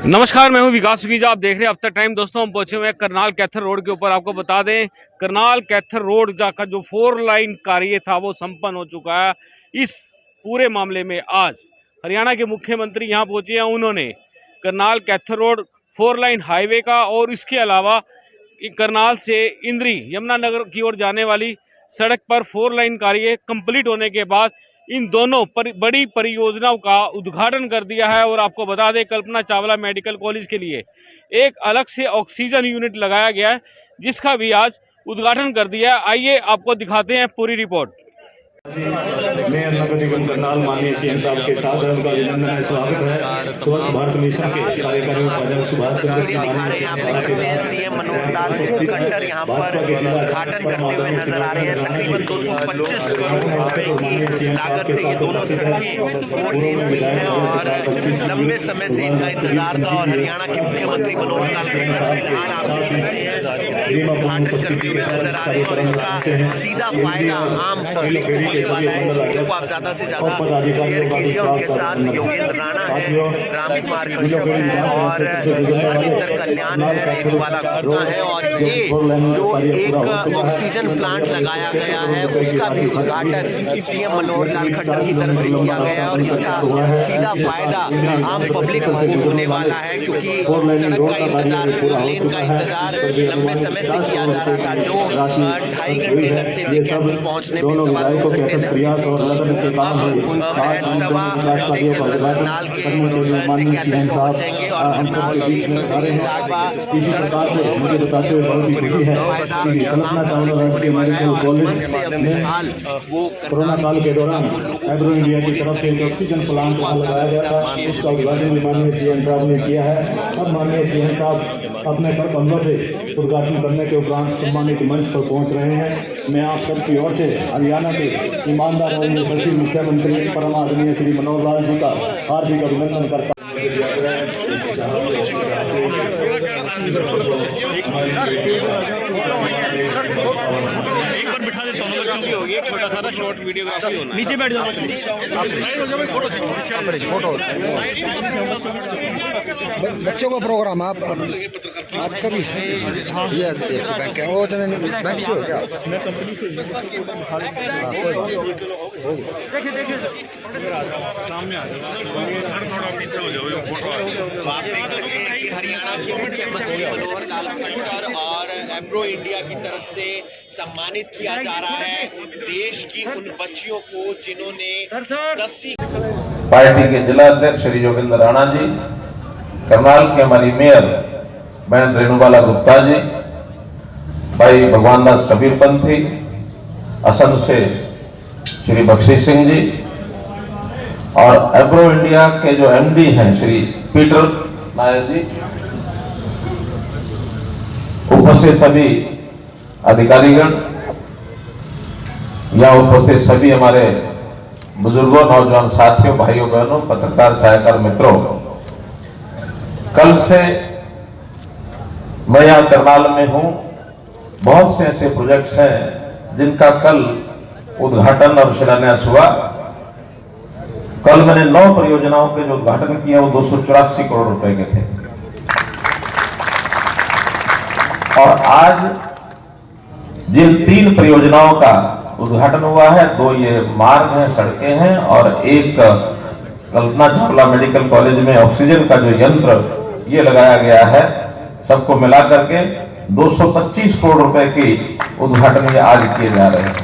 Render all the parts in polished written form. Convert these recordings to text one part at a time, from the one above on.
नमस्कार, मैं हूं विकास वीजा। आप देख रहे हैं अब तक टाइम। दोस्तों, हम पहुंचे हुए हैं करनाल कैथर रोड के ऊपर। आपको बता दें, करनाल कैथर रोड का जो 4 लाइन कार्य था वो संपन्न हो चुका है। इस पूरे मामले में आज हरियाणा के मुख्यमंत्री यहां पहुंचे हैं। उन्होंने Karnal Kaithal road 4 lane highway का और इसके अलावा करनाल से इंद्री यमुनानगर की ओर जाने वाली सड़क पर 4 लाइन कार्य कंप्लीट होने के बाद इन दोनों बड़ी परियोजनाओं का उद्घाटन कर दिया है। और आपको बता दें, कल्पना चावला मेडिकल कॉलेज के लिए एक अलग से ऑक्सीजन यूनिट लगाया गया है, जिसका भी आज उद्घाटन कर दिया है। आइए आपको दिखाते हैं पूरी रिपोर्ट। मेयर नगर निगम करनाल माननीय सीएम साहब के साथ उनका अभिनंदन स्वागत है। स्वच्छ भारत मिशन के कार्यकारी उपाध्यक्ष सुभाष चंद्र सीएम मनोहर लाल खट्टर यहाँ पर उद्घाटन करते हुए नजर आ रहे हैं। तकरीबन 225 करोड़ रुपए की लागत से ये दोनों सड़कें 4 लेन हुई हैं और लंबे समय से इनका इंतजार था। और हरियाणा के मुख्यमंत्री मनोहर लाल खट्टर फिलहाल आप देख सकते हैं उद्घाटन करते हुए नजर आ रहे हैं और इसका सीधा फायदा आम पब्लिक को होने वाला है। इस वीडियो को आप ज्यादा से ज्यादा शेयर कीजिए। उनके साथ योगेंद्र राणा है, राम कुमार कश्यप है और रविंद्र कल्याण है, रेणुवाला गुप्ता है। और ये जो एक ऑक्सीजन प्लांट लगाया गया है उसका भी उद्घाटन सीएम मनोहर लाल खट्टर की तरफ से किया गया है। और इसका सीधा फायदा आम पब्लिक को होने वाला है, क्योंकि सड़क का इंतजार, 4 लेन का इंतजार लंबे समय से किया जा रहा था। जो 2.5 घंटे लगते थे कैथल पहुंचने में, 2.25 घंटे करनाल के से कैथल पहुंचेंगे और करनाल से कोरोना काल के दौरान एग्रो इंडिया की तरफ से ऑक्सीजन प्लांट लगाया गया था, उसका उद्घाटन माननीय सीएम साहब ने किया है। अब माननीय सीएम साहब अपने कर कमलों से उद्घाटन करने के उपरांत सम्मानित मंच पर पहुंच रहे हैं। मैं आप सबकी ओर से हरियाणा के ईमानदार और यशस्वी मुख्यमंत्री परम आदरणीय श्री मनोहर लाल जी का हार्दिक अभिनंदन करता हूं। एक बार बिठा देता हूँ, होगी एक छोटा सा शॉर्ट वीडियोग्राफी होना। नीचे बैठ जाओ, फोटो बच्चों का प्रोग्राम आपका भी ये बैंक है वो बैंक से हो क्या? देखिए सामने आ जाओ। तो आप देख सकते हैं कि हरियाणा के मुख्यमंत्री मनोहर लाल खट्टर और एग्रो इंडिया की तरफ से सम्मानित किया जा रहा है देश की उन बच्चियों को जिन्होंने 10वीं पार्टी के जिला अध्यक्ष श्री योगेंद्र राणा जी, करनाल के हमारी मेयर बहन रेणुवाला गुप्ता जी, भाई भगवान दास कबीरपंथी, असम से श्री बख्शी सिंह जी और एग्रो इंडिया के जो एमडी हैं श्री पीटर नायर जी, उपस्थित सभी अधिकारीगण, या उपस्थित सभी हमारे बुजुर्गों, नौजवान साथियों, भाइयों बहनों, पत्रकार छायाकार मित्रों, कल से मैं यहाँ करनाल में हूँ। बहुत से ऐसे प्रोजेक्ट्स हैं जिनका कल उद्घाटन और शिलान्यास हुआ। कल मैंने 9 परियोजनाओं के जो उद्घाटन किया वो 284 करोड़ रुपए के थे। और आज जिन 3 परियोजनाओं का उद्घाटन हुआ है, 2 ये मार्ग हैं, सड़कें हैं, और एक कल्पना चावला मेडिकल कॉलेज में ऑक्सीजन का जो यंत्र ये लगाया गया है, सबको मिला करके 225 करोड़ रुपए की उद्घाटन ये आज किए जा रहे हैं।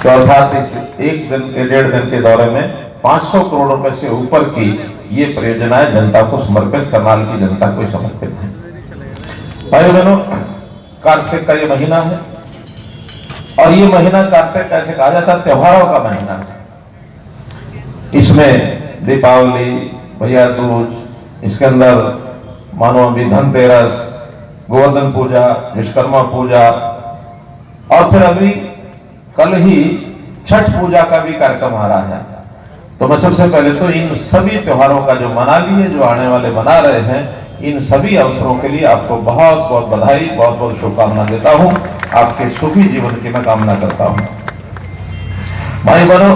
तो अर्थात इस 1 दिन के 1.5 दिन के दौरे में 500 करोड़ रुपए से ऊपर की ये परियोजनाएं जनता को समर्पित, करनाल की जनता को समर्पित है। भाइयों बहनों, कार्तिक का ये महीना है और ये महीना कार्तिक कैसे कहा जाता है? त्योहारों का महीना है। इसमें दीपावली, भैया दूज, इसके अंदर मानो अभी धनतेरस, गोवर्धन पूजा, विश्वकर्मा पूजा, और फिर अभी कल ही छठ पूजा का भी कार्यक्रम आ रहा है। तो मैं सबसे पहले तो इन सभी त्योहारों का जो मना लिए, जो आने वाले मना रहे हैं, इन सभी अवसरों के लिए आपको बहुत बहुत बधाई, बहुत बहुत शुभकामना देता हूं। आपके सुखी जीवन की मैं कामना करता हूं। भाई बहनों,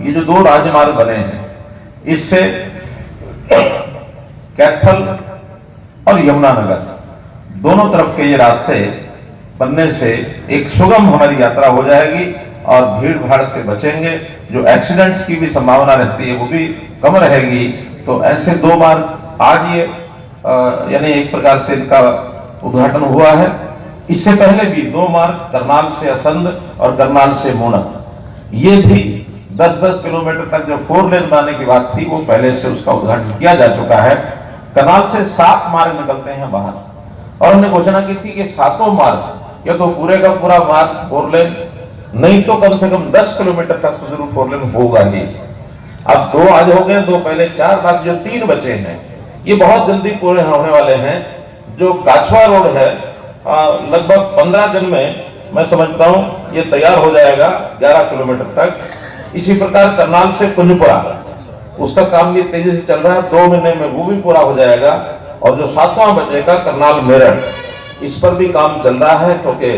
ये जो 2 राजमार्ग बने हैं, इससे कैथल और यमुनानगर दोनों तरफ के ये रास्ते बनने से एक सुगम हमारी यात्रा हो जाएगी और भीड़ भाड़ से बचेंगे। जो एक्सीडेंट्स की भी संभावना रहती है वो भी कम रहेगी। तो ऐसे 2 मार्ग आज ये यानी एक प्रकार से इनका उद्घाटन हुआ है। इससे पहले भी 2 मार्ग करनाल से असंध और करनाल से मोनक, ये भी 10-10 किलोमीटर तक जो 4 लेन बनाने की बात थी वो पहले से उसका उद्घाटन किया जा चुका है। करनाल से 7 मार्ग निकलते हैं बाहर और हमने घोषणा की थी कि 7 मार्ग या तो पूरे का पूरा मार्ग 4 लेन, नहीं तो कम से कम 10 किलोमीटर तक तो जरूर 4 लेन होगा ही। अब 2 आज हो गए, 2 पहले, 4 बाद जो 3 बचे हैं ये बहुत जल्दी पूरे होने वाले हैं। जो काछवा रोड है लगभग 15 दिन में मैं समझता हूं ये तैयार हो जाएगा 11 किलोमीटर तक। इसी प्रकार करनाल से कुंजपुरा, उसका काम भी तेजी से चल रहा है, 2 महीने में वो भी पूरा हो जाएगा। और जो 7वां बचेगा करनाल मेरठ, इस पर भी काम चल रहा है क्योंकि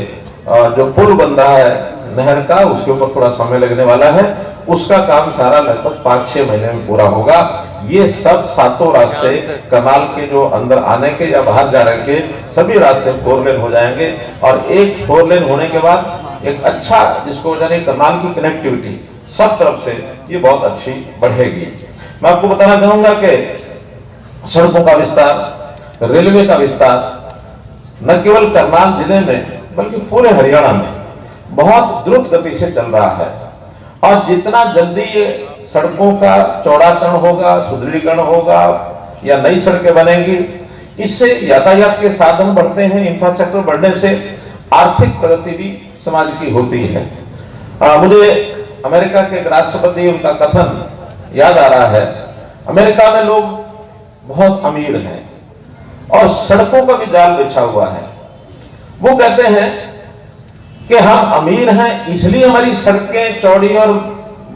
जो पुल बन रहा है नहर का उसके ऊपर थोड़ा समय लगने वाला है, उसका काम सारा लगभग 5-6 महीने में पूरा होगा। ये सब 7 रास्ते करनाल के जो अंदर आने के या बाहर जाने के सभी रास्ते 4 लेन हो जाएंगे। और एक 4 लेन होने के बाद एक अच्छा जिसको यानी करनाल की कनेक्टिविटी सब तरफ से ये बहुत अच्छी बढ़ेगी। मैं आपको बताना चाहूंगा कि सड़कों का विस्तार, रेलवे का विस्तार न केवल करनाल जिले में बल्कि पूरे हरियाणा में बहुत द्रुत गति से चल रहा है। और जितना जल्दी ये सड़कों का चौड़ाकरण होगा, सुदृढ़ीकरण होगा या नई सड़कें बनेंगी, इससे यातायात के साधन बढ़ते हैं, इंफ्रास्ट्रक्चर बढ़ने से आर्थिक प्रगति भी समाज की होती है। मुझे अमेरिका के एक राष्ट्रपति उनका कथन याद आ रहा है। अमेरिका में लोग बहुत अमीर हैं और सड़कों का भी जाल बिछा हुआ है। वो कहते हैं कि हम अमीर हैं इसलिए हमारी सड़कें चौड़ी और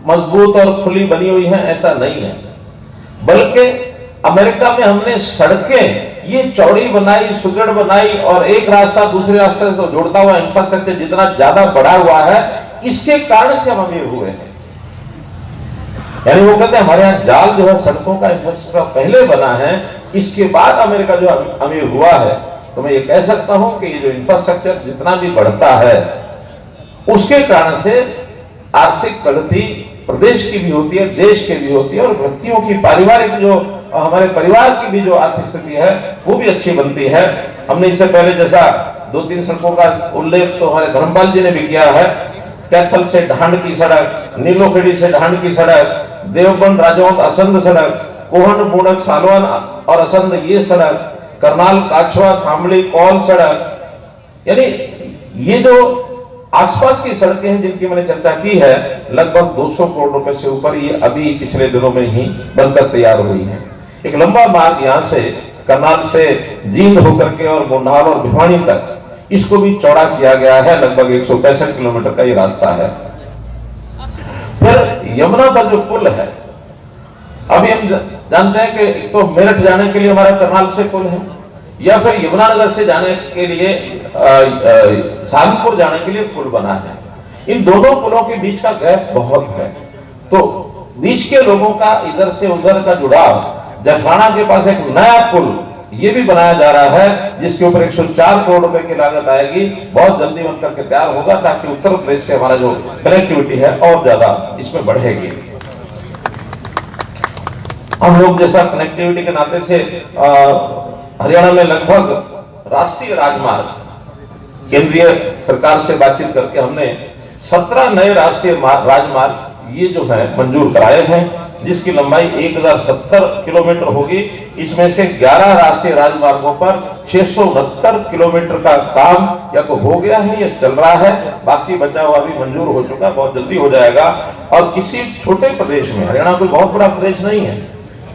मजबूत और खुली बनी हुई हैं, ऐसा नहीं है। बल्कि अमेरिका में हमने सड़कें ये चौड़ी बनाई, सुदृढ़ बनाई और एक रास्ता दूसरे रास्ते से जोड़ता हुआ इंफ्रास्ट्रक्चर जितना ज्यादा बढ़ा हुआ है, इसके कारण से हम अमीर हुए हैं। यानी वो कहते हैं हमारे यहाँ जाल जो है सड़कों का इंफ्रास्ट्रक्चर पहले बना है, इसके बाद अमेरिका जो अमीर हुआ है। तो मैं ये कह सकता हूं कि ये जो इंफ्रास्ट्रक्चर जितना भी बढ़ता है उसके कारण से आर्थिक प्रगति प्रदेश की भी होती है, देश की भी होती है और व्यक्तियों की पारिवारिक जो हमारे परिवार की भी जो आर्थिक स्थिति है वो भी अच्छी बनती है। हमने इससे पहले जैसा 2-3 सड़कों का उल्लेख तो हमारे धर्मपाल जी ने भी किया है। कैथल से ढांड की सड़क, नीलोखेड़ी से ढांड की सड़क, देवबंद राजौंद असंध सड़क, कोहन बूढ़क सालवन और असंध ये सड़क, करनाल काछवा शामली कौल सड़क, यानी ये जो आसपास की सड़कें हैं जिनकी मैंने चर्चा की है लगभग 200 करोड़ रुपए से ऊपर ये अभी पिछले दिनों में ही बनकर तैयार हुई है। एक लंबा मार्ग यहाँ से करनाल से जींद होकर के और मोंढाल और भिवानी तक इसको भी चौड़ा किया गया है। लगभग 165 किलोमीटर का ये रास्ता है। फिर यमुना पर जो पुल है, अभी हम जानते हैं कि तो मेरठ जाने के लिए हमारा करनाल से पुल है या फिर यमुनानगर से जाने के लिए सहारनपुर जाने के लिए पुल बना है। इन दोनों पुलों के बीच का गैप बहुत है, तो बीच के लोगों का इधर से उधर का जुड़ाव, जफराना के पास एक नया पुल ये भी बनाया जा रहा है जिसके ऊपर 104 करोड़ रुपए की लागत आएगी। बहुत जल्दी बनकर के तैयार होगा ताकि उत्तर प्रदेश से हमारा जो कनेक्टिविटी है और ज्यादा इसमें बढ़ेगी। हम लोग जैसा कनेक्टिविटी के नाते से हरियाणा में लगभग राष्ट्रीय राजमार्ग केंद्रीय सरकार से बातचीत करके हमने 17 नए राष्ट्रीय राजमार्ग ये जो है मंजूर कराए हैं जिसकी लंबाई 1070 किलोमीटर होगी। इसमें से 11 राष्ट्रीय राजमार्गों पर 669 किलोमीटर का काम या तो हो गया है या चल रहा है, बाकी बचा हुआ भी मंजूर हो चुका, बहुत जल्दी हो जाएगा। और किसी छोटे प्रदेश में, हरियाणा कोई बहुत बड़ा प्रदेश नहीं है,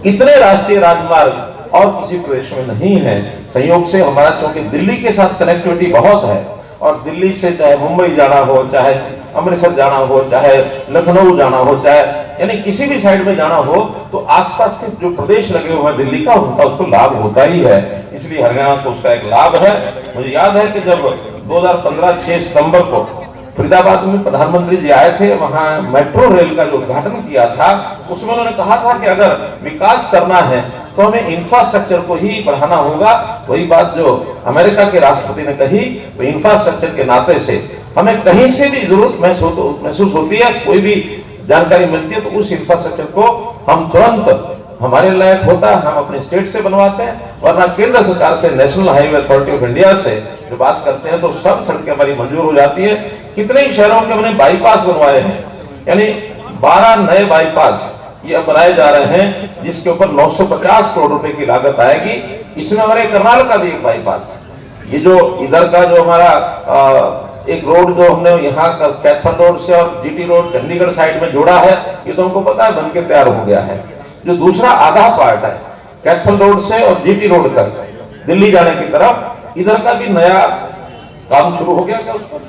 इतने राष्ट्रीय राजमार्ग और किसी प्रदेश में नहीं है। संयोग से हमारा चूंकि दिल्ली के साथ कनेक्टिविटी बहुत है और दिल्ली से चाहे मुंबई जाना हो, चाहे अमृतसर जाना हो, चाहे लखनऊ जाना हो, चाहे यानी किसी भी साइड में जाना हो तो आसपास के जो प्रदेश लगे हुए हैं दिल्ली का उनका उसको लाभ होता ही है। इसलिए हरियाणा को उसका एक लाभ है। मुझे याद है कि जब 2015 6 सितंबर को फरीदाबाद में प्रधानमंत्री जी आए थे, वहां मेट्रो रेल का जो उद्घाटन किया था उसमें उन्होंने कहा था कि अगर विकास करना है तो हमें इंफ्रास्ट्रक्चर को ही बढ़ाना होगा। वही बात जो अमेरिका के राष्ट्रपति ने कही, वो इंफ्रास्ट्रक्चर के नाते से हमें कहीं से भी जरूरत महसूस होती है, कोई भी जानकारी मिलती है, तो उस इंफ्रास्ट्रक्चर को हम तुरंत, हमारे लायक होता है हम अपने स्टेट से बनवाते हैं, वरना केंद्र सरकार से, national highway authority of India से जो बात करते हैं तो सब सड़कें हमारी मंजूर हो जाती है। कितने ही शहरों के हमने बाईपास बनवाए हैं, यानी 12 नए बाईपास ये अब बनाए जा रहे हैं, जिसके ऊपर 950 करोड़ रुपए की लागत आएगी। इसमें हमारे करनाल का भी एक बाईपास, ये जो इधर का जो हमारा एक रोड जो हमने यहाँ का कैथल रोड से और जीटी रोड चंडीगढ़ साइड में जोड़ा है, ये तो हमको पता है बन के तैयार हो गया है। जो दूसरा आधा पार्ट है कैथल रोड से और जीटी रोड तक दिल्ली जाने की तरफ, इधर का भी नया काम शुरू हो गया क्या? उसको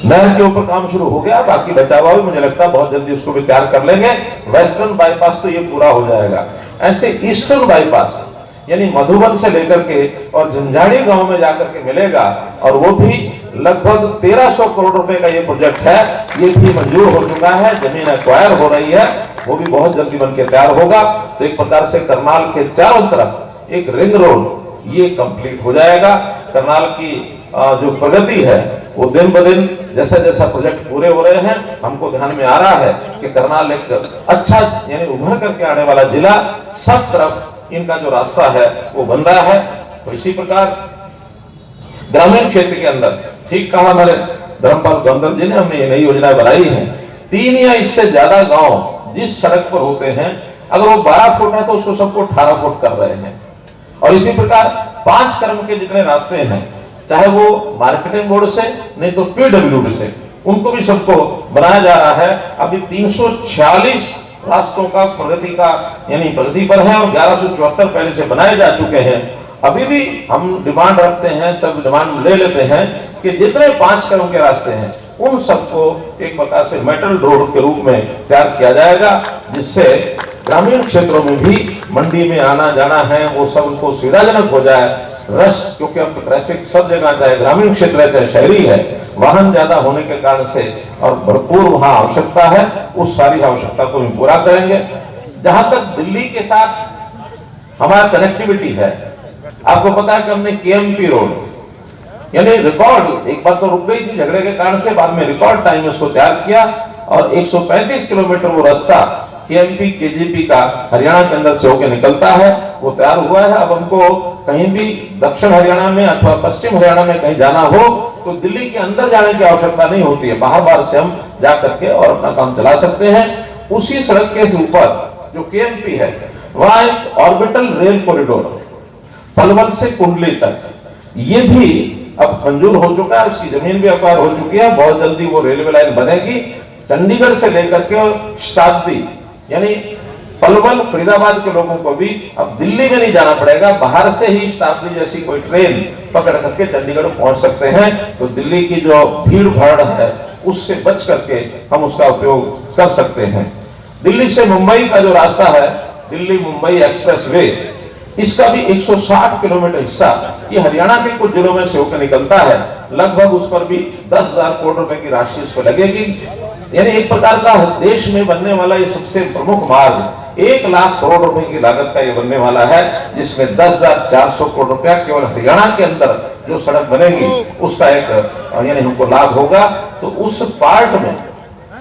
नहर के ऊपर काम शुरू हो गया, बाकी बचा हुआ भी मुझे लगता है बहुत जल्दी उसको भी तैयार कर लेंगे। वेस्टर्न बाईपास तो ये पूरा हो जाएगा। ऐसे ईस्टर्न बाईपास यानी मधुबन से लेकर के और झंझाड़ी गांव में जाकर के मिलेगा, और वो भी लगभग 1300 करोड़ रुपए का ये प्रोजेक्ट है, ये भी मंजूर हो चुका है, जमीन एक्वायर हो रही है, वो भी बहुत जल्दी बनके तैयार होगा। तो एक प्रकार से करनाल के चारों तरफ एक रिंग रोड ये कंप्लीट हो जाएगा। करनाल की जो प्रगति है वो दिन ब दिन जैसा जैसा प्रोजेक्ट पूरे हो रहे हैं, हमको ध्यान में आ रहा है कि करनाल एक अच्छा यानी उभर करके आने वाला जिला, सब तरफ इनका जो रास्ता है वो बन रहा है। तो इसी प्रकार ग्रामीण क्षेत्र के अंदर, ठीक कहा हमारे धर्मपाल गौंदल जी ने, हमने ये नई योजना बनाई है। 3 या इससे ज्यादा गांव जिस सड़क पर होते हैं, अगर वो 12 फुट है तो उसको सबको 18 फुट कर रहे हैं। और इसी प्रकार 5 क्रम के जितने रास्ते हैं, चाहे वो मार्केटिंग बोर्ड से, नहीं तो पीडब्ल्यूडी से, उनको भी सबको बनाया जा रहा है। अभी 346 रास्तों का प्रगति का यानी प्रगति पर है, और 1174 पहले से बनाए जा चुके हैं। अभी भी हम डिमांड रखते हैं, सब डिमांड ले लेते हैं कि जितने 5 क्रम के रास्ते हैं उन सबको एक प्रकार से मेटल रोड के रूप में तैयार किया जाएगा, जिससे ग्रामीण क्षेत्रों में भी मंडी में आना जाना है वो सब उनको सुविधाजनक हो जाए। रश, क्योंकि अब ट्रैफिक सब जगह, चाहे ग्रामीण क्षेत्र है चाहे शहरी है, वाहन ज्यादा होने के कारण से और भरपूर वहां आवश्यकता है, उस सारी आवश्यकता को हम पूरा करेंगे। जहां तक दिल्ली के साथ हमारा कनेक्टिविटी है, आपको पता है कि हमने केएमपी रोड यानी रिकॉर्ड, एक बार तो रुक गई थी झगड़े के कारण से, बाद में रिकॉर्ड टाइम में उसको तैयार किया, और 135 किलोमीटर वो रास्ता केएमपी केजीपी का हरियाणा के अंदर से होकर निकलता है, वो तैयार हुआ है। अब हमको कहीं भी दक्षिण हरियाणा में अथवा पश्चिम हरियाणा में कहीं जाना हो तो दिल्ली के अंदर जाने की आवश्यकता नहीं होती है, बाहर से हम जा करके और अपना काम चला सकते हैं। उसी सड़क के ऊपर जो केएमपी है, वहां एक ऑर्बिटल रेल कॉरिडोर पलवल से कुंडली तक, ये भी अब मंजूर हो चुका है, उसकी जमीन भी एक्वायर हो चुकी है। बहुत जल्दी वो रेलवे लाइन बनेगी, चंडीगढ़ से लेकर के शताब्दी यानी पलवल फरीदाबाद के लोगों को भी अब दिल्ली में नहीं जाना पड़ेगा, बाहर से ही शताब्दी जैसी कोई ट्रेन पकड़ करके चंडीगढ़ पहुंच सकते हैं। तो दिल्ली की जो भीड़ भाड़ है उससे बच करके हम उसका उपयोग कर सकते हैं। दिल्ली से मुंबई का जो रास्ता है, दिल्ली मुंबई एक्सप्रेसवे, इसका भी 160 किलोमीटर हिस्सा ये हरियाणा के कुछ जिलों में से होकर निकलता है। लगभग उस पर भी 10,000 करोड़ रुपए की राशि इसको लगेगी। यानी एक प्रकार का देश में बनने वाला ये सबसे प्रमुख मार्ग 1 लाख करोड़ रुपए की लागत का ये बनने वाला है, जिसमें 10,400 करोड़ रुपया केवल हरियाणा के अंदर जो सड़क बनेगी उसका एक यानी हमको लाभ होगा। तो उस पार्ट में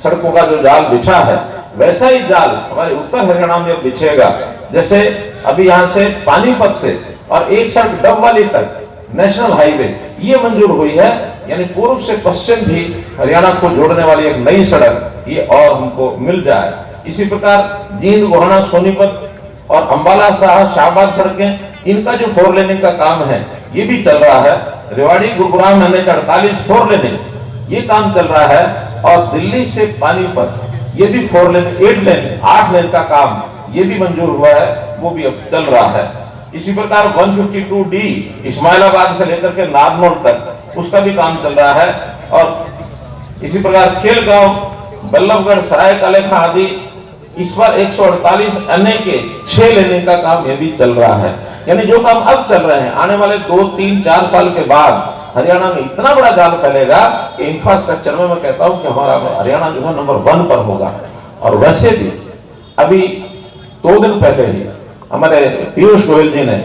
सड़कों का जो जाल बिछा है, वैसा ही जाल हमारे उत्तर हरियाणा में बिछेगा। जैसे अभी यहाँ से पानीपत से और एक सड़क डबवाली तक नेशनल हाईवे ये मंजूर हुई है, यानी पूर्व से पश्चिम भी हरियाणा को जोड़ने वाली एक नई सड़क ये और हमको मिल जाए। इसी प्रकार जींद गोहाना सोनीपत और अंबाला शाहबाद सड़कें, इनका जो 4 लेनिंग का काम है ये भी चल रहा है। रेवाड़ी गुरुग्राम NH 48 4 लेनिंग ये काम चल रहा है, और दिल्ली से पानीपत ये भी 4 लेन 8 लेन का काम ये भी मंजूर हुआ है, वो भी अब चल रहा है। इसी प्रकार 152D इस्माइलाबाद से लेकर के नारनौल तक उसका भी काम चल रहा है। और इसी प्रकार खेलगांव, बल्लभगढ़, सरायकालेखा आदि, इस पर 148 NA के 6 लेने का काम ये भी चल रहा है। यानी जो काम अब चल रहे हैं, आने वाले 2, 3, 4 साल के बाद हरियाणा में इतना बड़ा जाल फैलेगा कि इंफ्रास्ट्रक्चर में मैं कहता हूं कि हमारा हरियाणा जो है नंबर 1 पर होगा। और वैसे भी अभी 2 दिन पहले ही हमारे पीयूष गोयल जी ने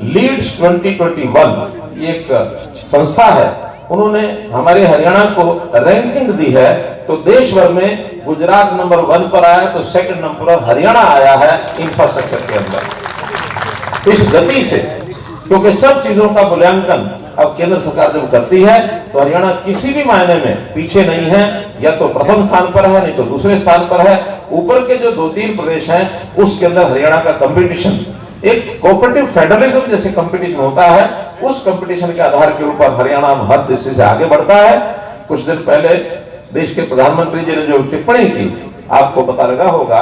लीड्स 2021 ये एक संस्था है, उन्होंने हमारे हरियाणा को रैंकिंग दी है, तो देश भर में गुजरात नंबर 1 पर आया, तो सेकंड नंबर पर हरियाणा आया है इंफ्रास्ट्रक्चर के अंदर। इस गति से, क्योंकि सब चीजों का मूल्यांकन अब केंद्र सरकार जब करती है, तो हरियाणा किसी भी मायने में पीछे नहीं है, या तो प्रथम स्थान पर है, नहीं तो दूसरे स्थान पर है। ऊपर के जो 2-3 प्रदेश हैं उसके अंदर हरियाणा का कंपटीशन एक कोऑपरेटिव फेडरलिज्म जैसे कंपटीशन होता है, उस कंपटीशन के आधार के ऊपर हरियाणा हर दृष्टि से आगे बढ़ता है। कुछ दिन पहले देश के प्रधानमंत्री जी ने जो टिप्पणी की, आपको पता लगा होगा,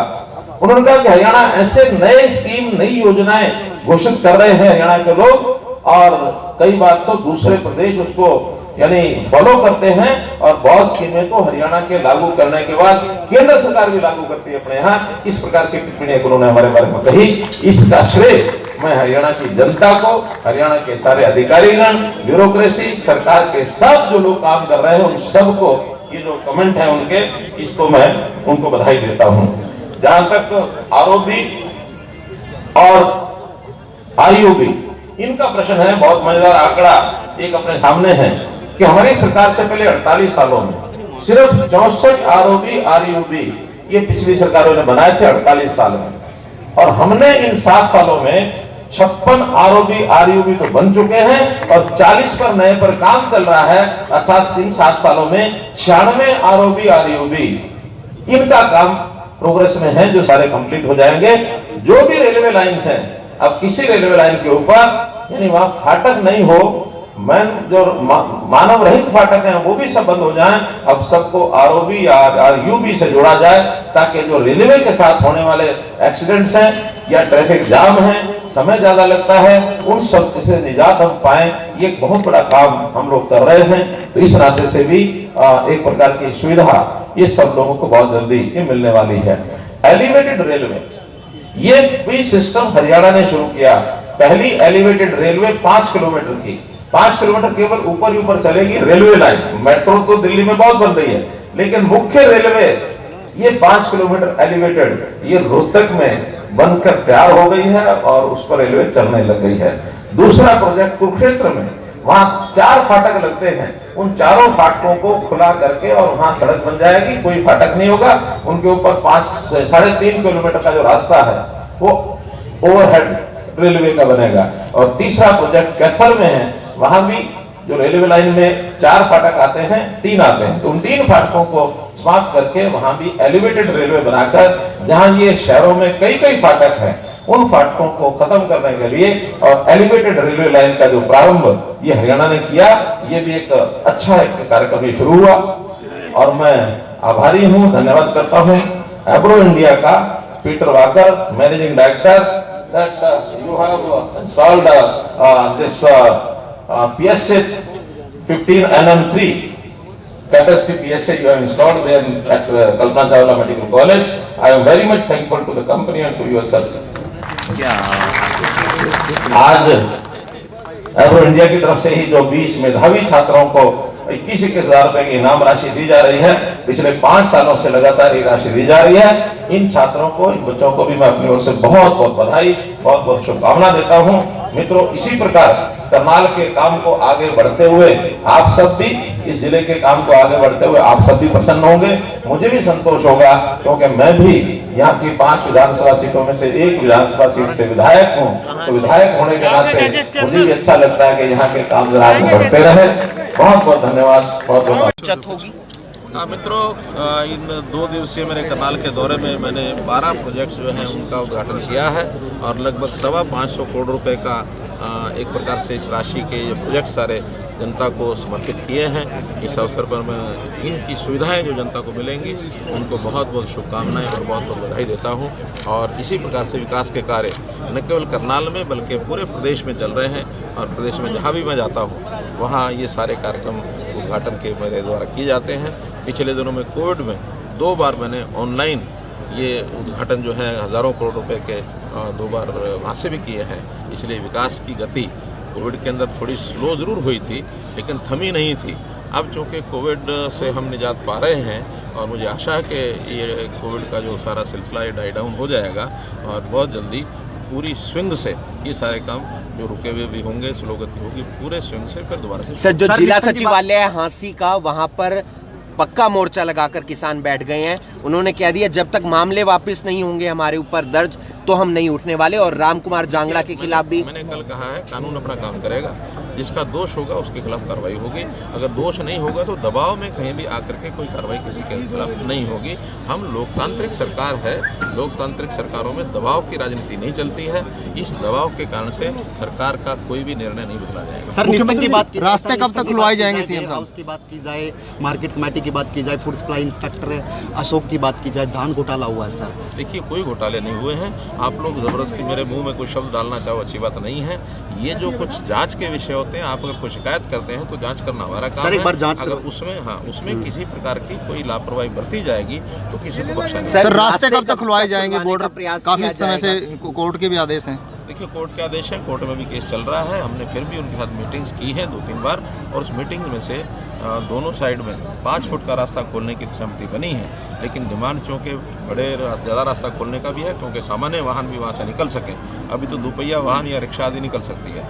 उन्होंने कहा कि हरियाणा ऐसे नए स्कीम, नई योजनाएं घोषित कर रहे हैं हरियाणा के लोग, और कई बार तो दूसरे प्रदेश उसको यानी फॉलो करते हैं, और बहुत स्कीमें तो हरियाणा के लागू करने के बाद केंद्र सरकार भी लागू करती है अपने यहाँ। इस प्रकार की टिप्पणी उन्होंने हमारे बारे में कही। इसका श्रेय मैं हरियाणा की जनता को, हरियाणा के सारे अधिकारीगण, ब्यूरोक्रेसी, सरकार के सब जो लोग काम कर रहे हैं, उन सबको ये जो कमेंट है उनके, इसको मैं उनको बधाई देता हूं। जहां तक आरओबी और आईओबी इनका प्रश्न है, बहुत मजेदार आंकड़ा एक अपने सामने है कि हमारी सरकार से पहले 48 सालों में सिर्फ 64 आरओबी आरयूबी ये पिछली सरकारों ने बनाए थे 48 साल में, और हमने इन 7 सालों में 56 आरओबी आरयूबी तो बन चुके हैं, और 40 पर नए पर काम चल रहा है, अर्थात इन 7 सालों में 96 आरओबी आरयूबी इनका काम प्रोग्रेस में है, जो सारे कंप्लीट हो जाएंगे। जो भी रेलवे लाइन्स हैं, अब किसी रेलवे लाइन के ऊपर यानी वहां फाटक नहीं हो, जो मानव रहित फाटक हैं वो भी सब बंद हो जाएं। अब सबको आरओबी या आरयूबी से जोड़ा जाए, ताकि जो रेलवे के साथ होने वाले एक्सीडेंट्स हैं या ट्रैफिक जाम है, समय ज्यादा लगता है, उन सब से निजात हम पाएं। ये एक बहुत बड़ा काम हम लोग कर रहे हैं। तो इस नाते से भी एक प्रकार की सुविधा ये सब लोगों को बहुत जल्दी ये मिलने वाली है। एलिवेटेड रेलवे ये भी सिस्टम हरियाणा ने शुरू किया। पहली एलिवेटेड रेलवे 5 किलोमीटर की, 5 किलोमीटर केवल ऊपर ही ऊपर चलेगी रेलवे लाइन। मेट्रो तो दिल्ली में बहुत बन रही है, लेकिन मुख्य रेलवे ये 5 किलोमीटर एलिवेटेड ये रोहतक में बनकर तैयार हो गई है, और उस पर रेलवे चलने लग गई है। दूसरा प्रोजेक्ट कुरुक्षेत्र में, वहां 4 फाटक लगते हैं, उन चारों फाटकों को खुला करके और वहां सड़क बन जाएगी, कोई फाटक नहीं होगा। उनके ऊपर 3.5 किलोमीटर का जो रास्ता है वो ओवरहेड रेलवे का बनेगा। और तीसरा प्रोजेक्ट कैथल में है, वहां भी जो रेलवे लाइन में 4 फाटक आते हैं, 3 आते हैं, तो उन 3 फाटकों को समाप्त करके वहां भी एलिवेटेड रेलवे बनाकर, जहां ये शहरों में कई फाटक हैं, उन फाटकों को खत्म करने के लिए और एलिवेटेड रेलवे लाइन का जो प्रारंभ ये हरियाणा ने किया, ये भी एक अच्छा एक कार्यक्रम शुरू हुआ। और मैं आभारी हूं, धन्यवाद करता हूं एब्रो इंडिया का Peter walker, managing director, that you have installed this PSA 15 NM3 capacity PSA you have installed there at Kalpana Chawla Medical College. I am very much thankful to the company and to yourself. आज एब्रो India की तरफ से ही जो 20 मेधावी छात्रों को 21,000 रुपए की इनाम राशि दी जा रही है, पिछले 5 सालों से लगातार ये राशि दी जा रही है। इन छात्रों को, इन बच्चों को भी मैं अपनी ओर से बहुत बहुत बधाई, बहुत बहुत शुभकामना देता हूं। मित्रों, इसी प्रकार करनाल के काम को आगे बढ़ते हुए आप सब भी, इस जिले के काम को आगे बढ़ते हुए आप सब भी प्रसन्न होंगे, मुझे भी संतोष होगा, क्योंकि मैं भी यहाँ की 5 विधानसभा सीटों में से एक विधानसभा सीट से विधायक हूँ। तो विधायक होने के नाते मुझे भी अच्छा लगता है कि यहाँ के काम जरा आगे बढ़ते रहे। बहुत बहुत धन्यवाद, बहुत बहुत होगी। मित्रों, इन 2 दिवसीय मेरे करनाल के दौरे में मैंने 12 प्रोजेक्ट्स जो हैं उनका उद्घाटन किया है, और लगभग 525 करोड़ रुपए का एक प्रकार से इस राशि के ये प्रोजेक्ट सारे जनता को समर्पित किए हैं। इस अवसर पर मैं इनकी सुविधाएं जो जनता को मिलेंगी उनको बहुत बहुत शुभकामनाएं और बहुत बहुत बधाई देता हूं। और इसी प्रकार से विकास के कार्य न केवल करनाल में बल्कि पूरे प्रदेश में चल रहे हैं, और प्रदेश में जहां भी मैं जाता हूं वहां ये सारे कार्यक्रम उद्घाटन के मेरे द्वारा किए जाते हैं। पिछले दिनों में कोविड में 2 बार मैंने ऑनलाइन ये उद्घाटन जो है हज़ारों करोड़ रुपए के 2 बार वहाँ से भी किए हैं। इसलिए विकास की गति कोविड के अंदर थोड़ी स्लो ज़रूर हुई थी, लेकिन थमी नहीं थी। अब चूँकि कोविड से हम निजात पा रहे हैं, और मुझे आशा है कि ये कोविड का जो सारा सिलसिला ये डाई डाउन हो जाएगा, और बहुत जल्दी पूरी स्विंग से ये सारे काम जो रुके हुए भी होंगे, स्लो गति होगी, पूरे स्विंग से फिर दोबारा से। सर, जो जिला सचिवालय है हांसी का, वहां पर पक्का मोर्चा लगाकर किसान बैठ गए हैं। उन्होंने कह दिया जब तक मामले वापस नहीं होंगे हमारे ऊपर दर्ज तो हम नहीं उठने वाले। और रामकुमार जांगड़ा के खिलाफ भी मैंने कल कहा है, कानून अपना काम करेगा, जिसका दोष होगा उसके खिलाफ कार्रवाई होगी। अगर दोष नहीं होगा तो दबाव में कहीं भी आकर के कोई कार्रवाई किसी के खिलाफ नहीं होगी। हम लोकतांत्रिक सरकार है, लोकतांत्रिक सरकारों में दबाव की राजनीति नहीं चलती है। इस दबाव के कारण से सरकार का कोई भी निर्णय नहीं बदला जाएगा। सर, मुख्यमंत्री की बात की, रास्ते कब तक खुलवाए जाएंगे सीएम साहब? उसकी बात की जाए, मार्केट कमेटी की बात की जाए, फूड सप्लाई इंस्पेक्टर अशोक की बात की जाए, धान घोटाला हुआ है सर। देखिए, कोई घोटाले नहीं हुए हैं। आप लोग जबरदस्ती मेरे मुंह में कोई शब्द डालना चाहो, अच्छी बात नहीं है। ये जो कुछ जांच के विषय होते हैं, आप अगर कोई शिकायत करते हैं तो जांच करना हमारा काम सर, है। एक बार जांच अगर उसमें किसी प्रकार की कोई लापरवाही बरती जाएगी तो किसी को बख्शा नहीं। सर, रास्ते कब तक खुलवाए जाएंगे? बॉर्डर काफी समय से कोर्ट के भी आदेश हैं। देखिए, कोर्ट के आदेश हैं, कोर्ट में भी केस चल रहा है। हमने फिर भी उनके साथ मीटिंग्स की हैं 2-3 बार, और उस मीटिंग में से दोनों साइड में 5 फुट का रास्ता खोलने की सहमति बनी है। लेकिन डिमांड चूँकि ज़्यादा रास्ता खोलने का भी है, क्योंकि सामान्य वाहन भी वहाँ से निकल सके। अभी तो दोपहिया वाहन या रिक्शा आदि निकल सकती है,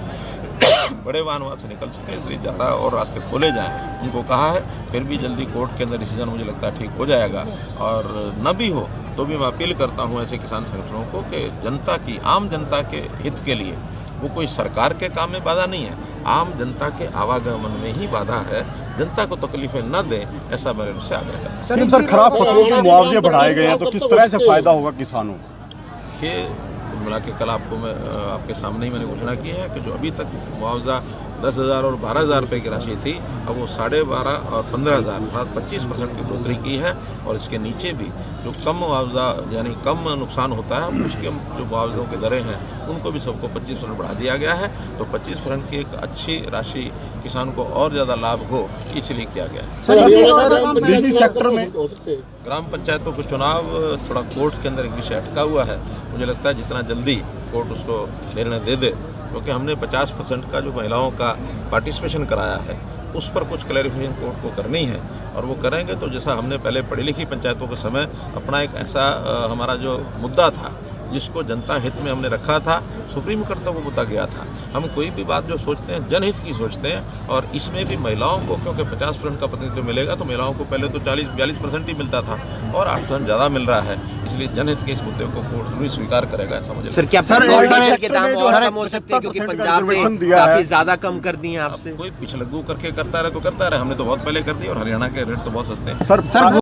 बड़े वाहन वहाँ से निकल सके, इसलिए ज़्यादा और रास्ते खोले जाएँ, उनको कहा है। फिर भी जल्दी कोर्ट के अंदर डिसीजन मुझे लगता है ठीक हो जाएगा। और न भी हो तो भी मैं अपील करता हूँ ऐसे किसान संगठनों को कि जनता की, आम जनता के हित के लिए, वो कोई सरकार के काम में बाधा नहीं है, आम जनता के आवागमन में ही बाधा है। जनता को तकलीफें न दें, ऐसा मेरे से आग्रह करता हूं। सर, खराब फसलों के मुआवजे बढ़ाए गए हैं तो किस तरह से फायदा होगा किसानों? देखिए, कुल मिला के कल आपको मैं आपके सामने ही मैंने घोषणा की है कि जो अभी तक मुआवजा 10,000 और 12,000 रुपये की राशि थी, अब वो 12,500 और 15,000 अर्थात 25% की बढ़ोतरी की है। और इसके नीचे भी जो कम मुआवजा यानी कम नुकसान होता है, उसके जो मुआवजों की दरें हैं उनको भी सबको 25% बढ़ा दिया गया है। तो 25% की एक अच्छी राशि किसान को और ज़्यादा लाभ हो, इसलिए किया गया है। निजी सेक्टर में ग्राम पंचायतों के चुनाव थोड़ा कोर्ट के अंदर एक विषय अटका हुआ है। मुझे लगता है जितना जल्दी कोर्ट उसको निर्णय दे दे, क्योंकि हमने 50% का जो महिलाओं का पार्टिसिपेशन कराया है, उस पर कुछ क्लैरिफिकेशन कोर्ट को करनी है। और वो करेंगे तो जैसा हमने पहले पढ़ी लिखी पंचायतों के समय अपना एक ऐसा हमारा जो मुद्दा था, जिसको जनता हित में हमने रखा था, सुप्रीम कोर्ट तक वो मुद्दा गया था। हम कोई भी बात जो सोचते हैं जनहित की सोचते हैं, और इसमें भी महिलाओं को, क्योंकि 50% का प्रतिनिधित्व मिलेगा तो महिलाओं को पहले तो 40-42% ही मिलता था और 8% ज़्यादा मिल रहा है। इसलिए जनहित के इस मुद्दे को कोर्ट भी स्वीकार करेगा, ऐसा मुझे सर, क्या पेट्रोल के दाम और कम हो सकते हैं क्योंकि पंजाब ने काफी ज्यादा कम कर दिए हैं आपसे? कोई पिछलग्गू करके करता रहे तो करता रहे, हमने तो बहुत पहले कर दिया और हरियाणा के रेट तो बहुत सस्ते हैं। सर